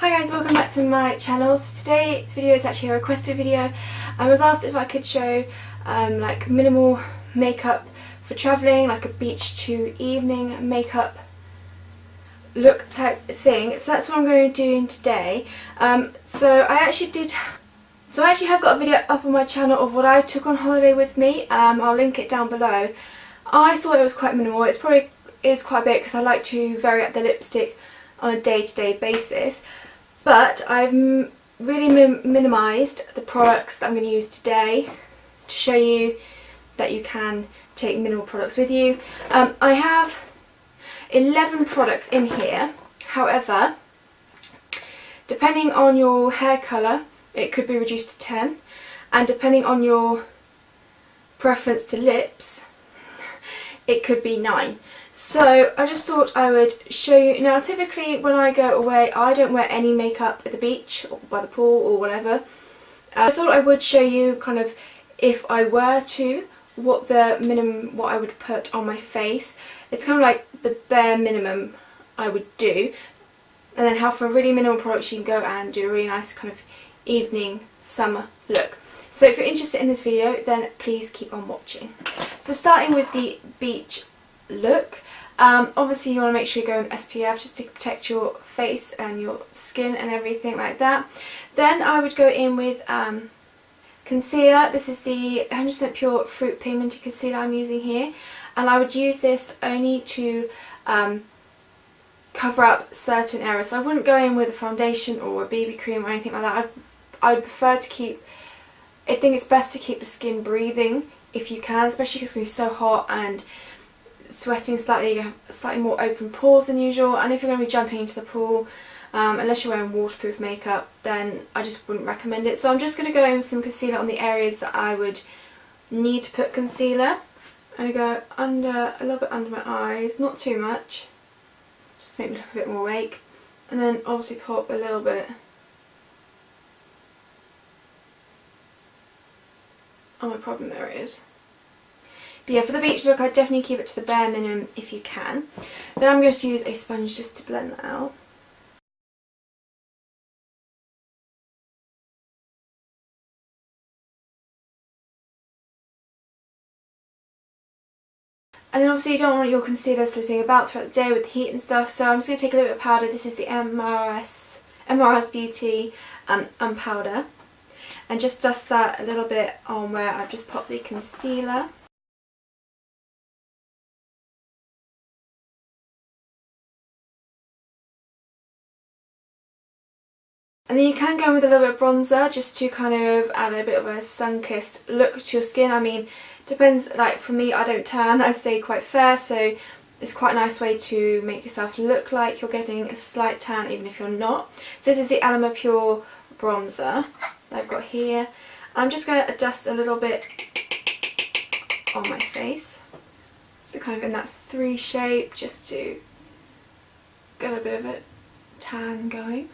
Hi guys, welcome back to my channel. So today's video is actually a requested video. I was asked if I could show like minimal makeup for travelling, like a beach to evening makeup look type thing. So that's what I'm going to be doing today. So I actually have got a video up on my channel of what I took on holiday with me. I'll link it down below. I thought it was quite minimal. It probably is quite a bit because I like to vary up the lipstick on a day-to-day basis. But I've really minimised the products that I'm going to use today to show you that you can take minimal products with you. I have 11 products in here. However, depending on your hair colour, it could be reduced to 10. And depending on your preference to lips, it could be 9. So I just thought I would show you. Now typically when I go away I don't wear any makeup at the beach or by the pool or whatever. I thought I would show you kind of, if I were to, what I would put on my face. It's kind of like the bare minimum I would do, and then how for really minimal products you can go and do a really nice kind of evening summer look. So if you're interested in this video then please keep on watching. So starting with the beach look, obviously you want to make sure you go in SPF just to protect your face and your skin and everything like that. Then I would go in with concealer. This is the 100% pure fruit pigmented concealer I'm using here, and I would use this only to cover up certain areas. So I wouldn't go in with a foundation or a BB cream or anything like that. I would prefer to keep, I think it's best to keep the skin breathing if you can, especially because it's going to be so hot and sweating slightly, you have slightly more open pores than usual. And if you're going to be jumping into the pool, unless you're wearing waterproof makeup, then I just wouldn't recommend it. So I'm just going to go in with some concealer on the areas that I would need to put concealer. And I go under, a little bit under my eyes, not too much, just to make me look a bit more awake. And then obviously pop a little bit on my problem areas. But yeah, for the beach look, I definitely keep it to the bare minimum if you can. Then I'm going to use a sponge just to blend that out. And then obviously you don't want your concealer slipping about throughout the day with the heat and stuff, so I'm just going to take a little bit of powder. This is the MRS Beauty powder. And just dust that a little bit on where I've just popped the concealer. And then you can go in with a little bit of bronzer just to kind of add a bit of a sun-kissed look to your skin. I mean, depends, like for me I don't tan, I stay quite fair, so it's quite a nice way to make yourself look like you're getting a slight tan even if you're not. So this is the Alama Pure bronzer that I've got here. I'm just going to dust a little bit on my face, so kind of in that 3 shape, just to get a bit of a tan going.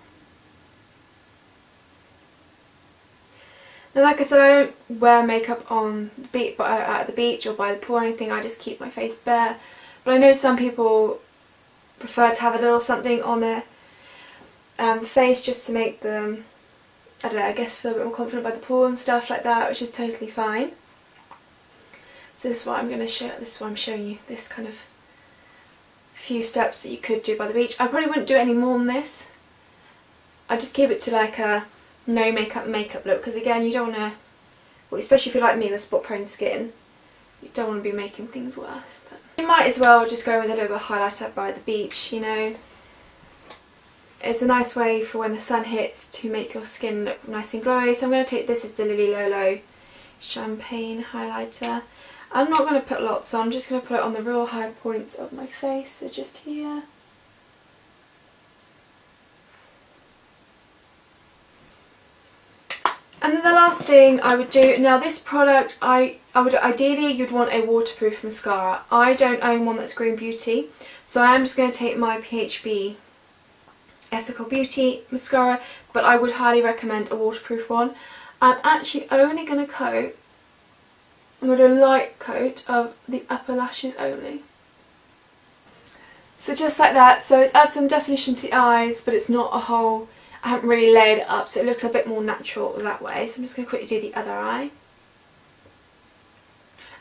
Now like I said, I don't wear makeup on at the beach or by the pool or anything, I just keep my face bare. But I know some people prefer to have a little something on their face just to make them, I don't know, I guess feel a bit more confident by the pool and stuff like that, which is totally fine. So this is what I'm going to show, this is what I'm showing you, this kind of few steps that you could do by the beach. I probably wouldn't do any more than this. I'd just keep it to like a no makeup look, because again you don't want to, well, especially if you're like me with spot prone skin, you don't want to be making things worse. But you might as well just go with a little bit of highlighter by the beach, you know. It's a nice way for when the sun hits to make your skin look nice and glowy. So I'm going to take, this is the Lily Lolo Champagne highlighter. I'm not going to put lots on, I'm just going to put it on the real high points of my face, so just here. And then the last thing I would do, now this product, I would ideally, you'd want a waterproof mascara. I don't own one that's Green Beauty, so I am just going to take my PHB Ethical Beauty mascara, but I would highly recommend a waterproof one. I'm actually only going to coat, I'm going to do a light coat of the upper lashes only. So just like that, so it's add some definition to the eyes, but it's not a whole I haven't really layered it up, so it looks a bit more natural that way. So I'm just going to quickly do the other eye.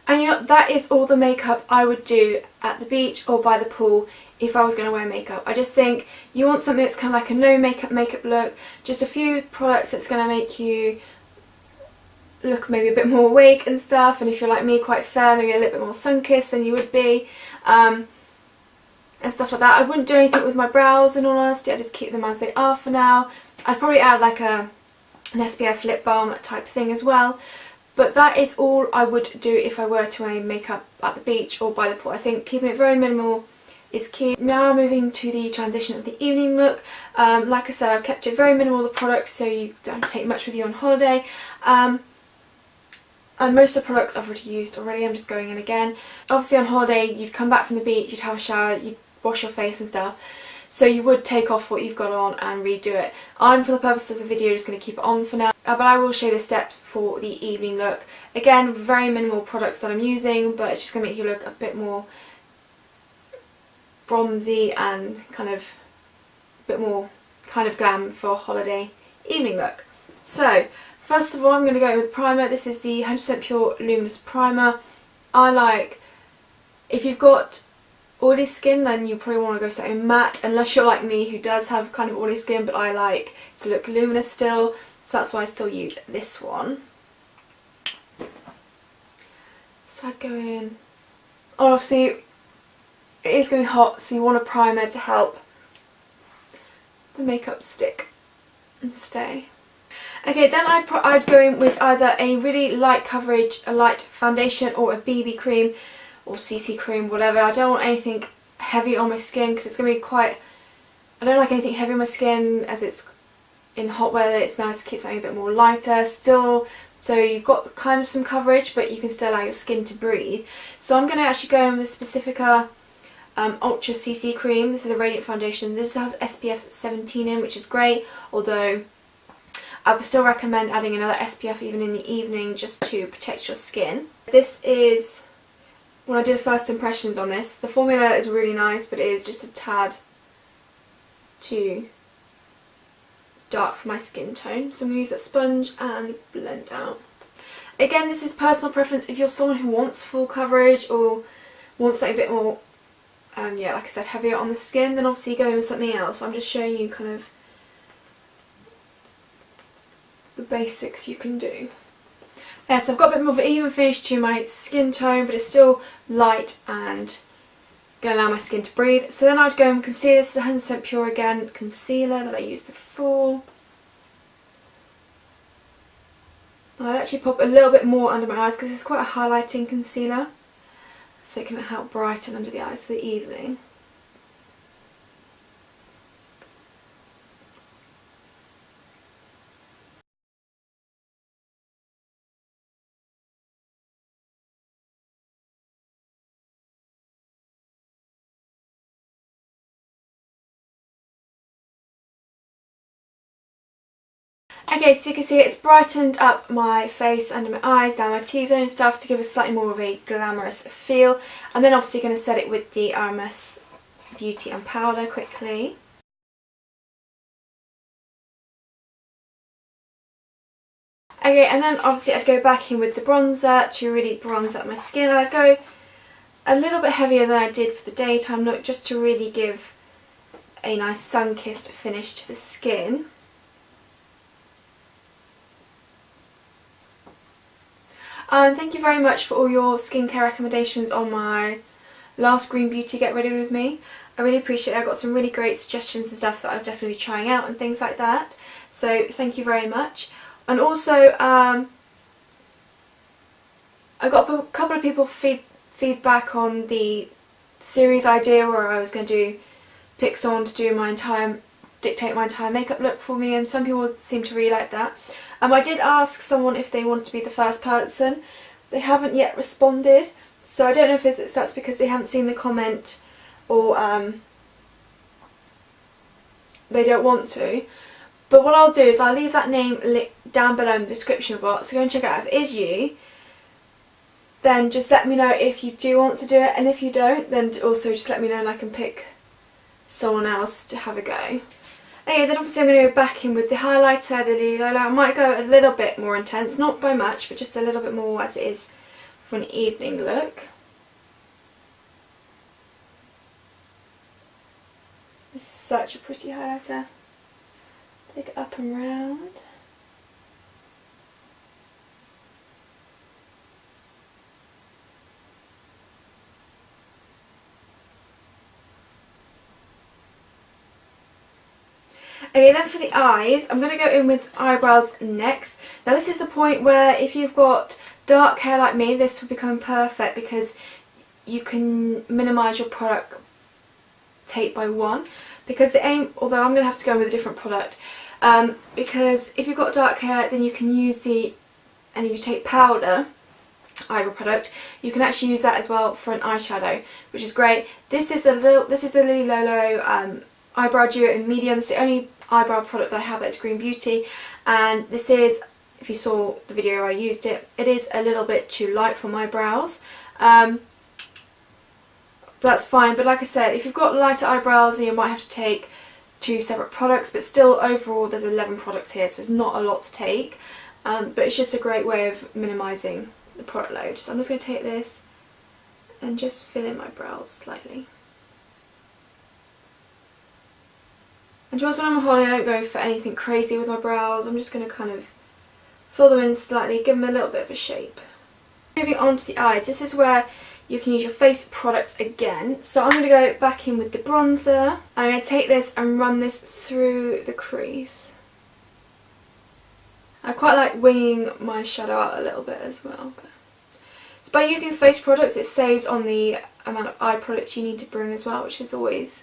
And you know, that is all the makeup I would do at the beach or by the pool if I was going to wear makeup. I just think you want something that's kind of like a no makeup look, just a few products that's going to make you look maybe a bit more awake and stuff, and if you're like me, quite fair, maybe a little bit more sun-kissed than you would be, and stuff like that. I wouldn't do anything with my brows, in all honesty. I just keep them as they are for now. I'd probably add like an SPF lip balm type thing as well. But that is all I would do if I were to wear makeup at the beach or by the pool. I think keeping it very minimal is key. Now moving to the transition of the evening look. Like I said, I've kept it very minimal, the products, so you don't have to take much with you on holiday. And most of the products I've already used already. I'm just going in again. Obviously on holiday, you'd come back from the beach, you'd have a shower, you'd wash your face and stuff. So you would take off what you've got on and redo it. I'm, for the purposes of the video, just going to keep it on for now. But I will show you the steps for the evening look. Again, very minimal products that I'm using, but it's just going to make you look a bit more bronzy and kind of a bit more kind of glam for holiday evening look. So, first of all, I'm going to go with primer. This is the 100% Pure Luminous Primer. I like, if you've got oily skin, then you probably want to go something matte, unless you're like me who does have kind of oily skin, but I like to look luminous still, so that's why I still use this one. So I'd go in, obviously it is going to be hot, so you want a primer to help the makeup stick and stay. Okay, then I'd go in with either a really light coverage, a light foundation, or a BB cream or CC cream, whatever. I don't want anything heavy on my skin because it's going to be quite, I don't like anything heavy on my skin, as it's in hot weather. It's nice to keep something a bit more lighter still, so you've got kind of some coverage but you can still allow your skin to breathe. So I'm going to actually go in with the Specifica Ultra CC cream. This is a radiant foundation. This has SPF 17 in, which is great, although I would still recommend adding another SPF even in the evening just to protect your skin. This is, when I did first impressions on this, the formula is really nice, but it is just a tad too dark for my skin tone. So I'm going to use that sponge and blend out. Again, this is personal preference. If you're someone who wants full coverage or wants something a bit more, yeah, like I said, heavier on the skin, then obviously go in with something else. I'm just showing you kind of the basics you can do. Yeah, so I've got a bit more of an even finish to my skin tone, but it's still light and going to allow my skin to breathe. So then I'd go and conceal. This is 100% Pure again concealer that I used before. I'd actually pop a little bit more under my eyes because it's quite a highlighting concealer, so it can help brighten under the eyes for the evening. Okay, so you can see it's brightened up my face, under my eyes, down my T-zone and stuff to give us slightly more of a glamorous feel. And then obviously going to set it with the RMS Beauty and Powder quickly. Okay, and then obviously I'd go back in with the bronzer to really bronze up my skin. I'd go a little bit heavier than I did for the daytime look, just to really give a nice sun-kissed finish to the skin. Thank you very much for all your skincare recommendations on my last Green Beauty Get Ready With Me. I really appreciate it. I got some really great suggestions and stuff that I'm definitely trying out and things like that. So thank you very much. And also, I got a couple of people feedback on the series idea where I was going to pick someone to do dictate my entire makeup look for me, and some people seem to really like that. I did ask someone if they want to be the first person. They haven't yet responded, so I don't know if that's because they haven't seen the comment or they don't want to. But what I'll do is I'll leave that name down below in the description box, so go and check it out. If it is you, then just let me know if you do want to do it, and if you don't, then also just let me know and I can pick someone else to have a go. Okay, then obviously I'm going to go back in with the highlighter, the Lily Lolo. I might go a little bit more intense, not by much, but just a little bit more as it is for an evening look. This is such a pretty highlighter. Take it up and round. Okay, then for the eyes, I'm going to go in with eyebrows next. Now this is the point where if you've got dark hair like me, this will become perfect because you can minimise your product take by one. Because the aim, although I'm going to have to go with a different product, because if you've got dark hair, then you can use and if you take powder, eyebrow product, you can actually use that as well for an eyeshadow, which is great. This is the Lily Lolo eyebrow duo in medium. It's the only eyebrow product that I have that's Green Beauty, and this is, if you saw the video I used it, it is a little bit too light for my brows. That's fine, but like I said, if you've got lighter eyebrows then you might have to take 2 separate products, but still overall there's 11 products here, so it's not a lot to take, but it's just a great way of minimising the product load. So I'm just going to take this and just fill in my brows slightly. And just when I'm on holiday I don't go for anything crazy with my brows, I'm just going to kind of fill them in slightly, give them a little bit of a shape. Moving on to the eyes, this is where you can use your face products again. So I'm going to go back in with the bronzer. I'm going to take this and run this through the crease. I quite like winging my shadow out a little bit as well. So by using face products it saves on the amount of eye product you need to bring as well, which is always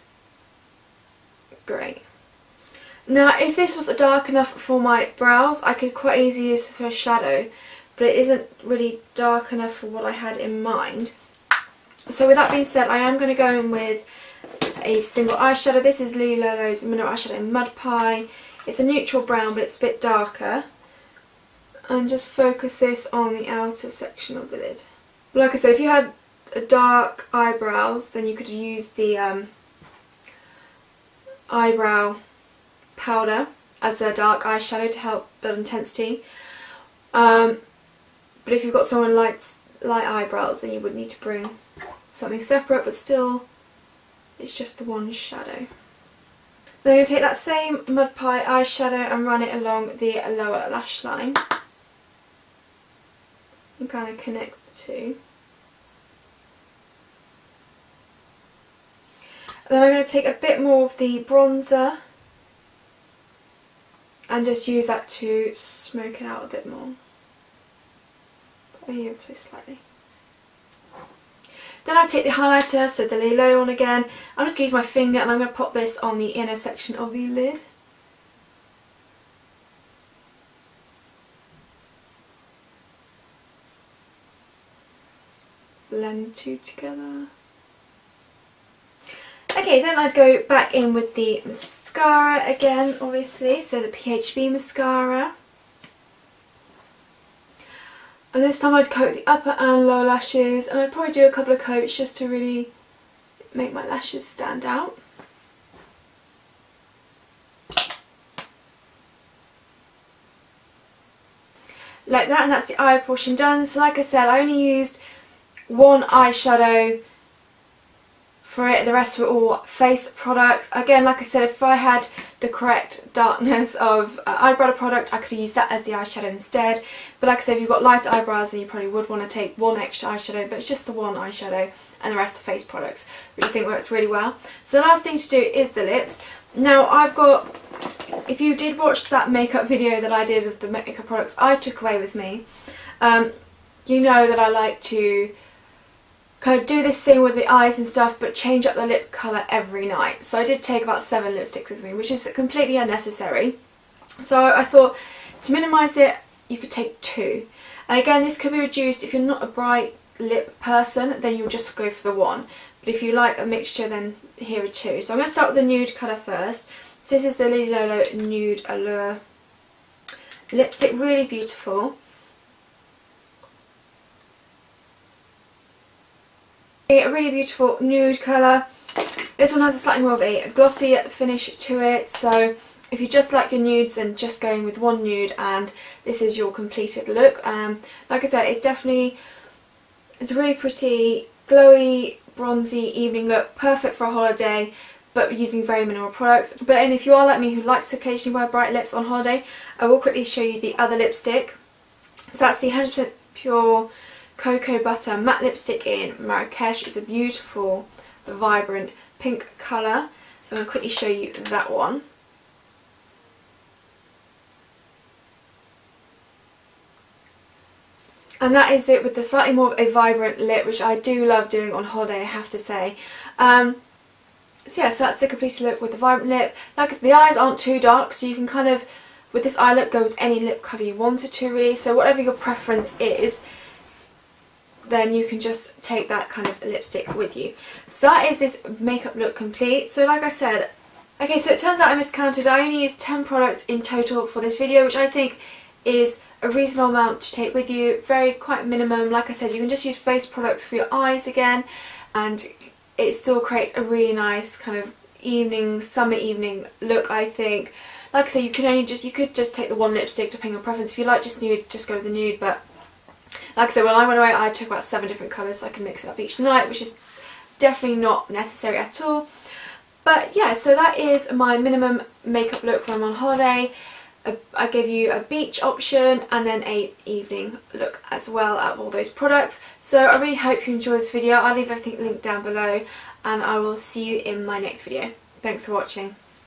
great. Now if this was dark enough for my brows I could quite easily use this for a shadow, but it isn't really dark enough for what I had in mind. So with that being said, I am going to go in with a single eyeshadow. This is Lily Lolo's Mineral Eyeshadow in Mud Pie. It's a neutral brown but it's a bit darker. And just focus this on the outer section of the lid. Like I said, if you had dark eyebrows then you could use the eyebrow powder as a dark eyeshadow to help build intensity. But if you've got someone light eyebrows then you would need to bring something separate, but still it's just the one shadow. Then I'm going to take that same Mud Pie eyeshadow and run it along the lower lash line and kind of connect the two. And then I'm going to take a bit more of the bronzer and just use that to smoke it out a bit more. Only ever so slightly. Then I take the highlighter, so the Lily Lolo one again. I'm just going to use my finger and I'm going to pop this on the inner section of the lid. Blend the two together. Okay, then I'd go back in with the mascara again, obviously, so the PHB mascara. And this time I'd coat the upper and lower lashes, and I'd probably do a couple of coats just to really make my lashes stand out. Like that, and that's the eye portion done. So like I said, I only used one eyeshadow for it, the rest were all face products. Again, like I said, if I had the correct darkness of eyebrow product, I could have used that as the eyeshadow instead. But like I said, if you've got lighter eyebrows, then you probably would want to take one extra eyeshadow, but it's just the one eyeshadow and the rest are face products, which I think works really well. So the last thing to do is the lips. Now I've got, if you did watch that makeup video that I did of the makeup products I took away with me, you know that I like to kind of do this thing with the eyes and stuff, but change up the lip colour every night. So I did take about 7 lipsticks with me, which is completely unnecessary. So I thought to minimise it, you could take 2. And again, this could be reduced if you're not a bright lip person, then you'll just go for the 1. But if you like a mixture, then here are 2. So I'm going to start with the nude colour first. So this is the Lily Lolo Nude Allure lipstick, really beautiful. A really beautiful nude colour. This one has a slightly more of a glossy finish to it, so if you just like your nudes, then just going with one nude and this is your completed look. Like I said, it's a really pretty glowy bronzy evening look, perfect for a holiday but using very minimal products. But then if you are like me who likes to occasionally wear bright lips on holiday, I will quickly show you the other lipstick. So that's the 100% pure cocoa butter matte lipstick in Marrakesh. It's a beautiful vibrant pink colour, so I'm going to quickly show you that one. And that is it with the slightly more of a vibrant lip, which I do love doing on holiday, I have to say. So yeah, so that's the completed look with the vibrant lip. Like I said, the eyes aren't too dark, so you can kind of, with this eye look, go with any lip colour you wanted to really. So whatever your preference is, then you can just take that kind of lipstick with you. So that is this makeup look complete. So like I said, okay, so it turns out I miscounted. I only used 10 products in total for this video, which I think is a reasonable amount to take with you. Quite minimum. Like I said, you can just use face products for your eyes again, and it still creates a really nice kind of summer evening look, I think. Like I said, you could just take the one lipstick depending on preference. If you like just nude, just go with the nude. But like I said, when I went away, I took about 7 different colours so I can mix it up each night, which is definitely not necessary at all. But yeah, so that is my minimum makeup look when I'm on holiday. I gave you a beach option and then a evening look as well out of all those products. So I really hope you enjoyed this video. I'll leave everything linked down below and I will see you in my next video. Thanks for watching.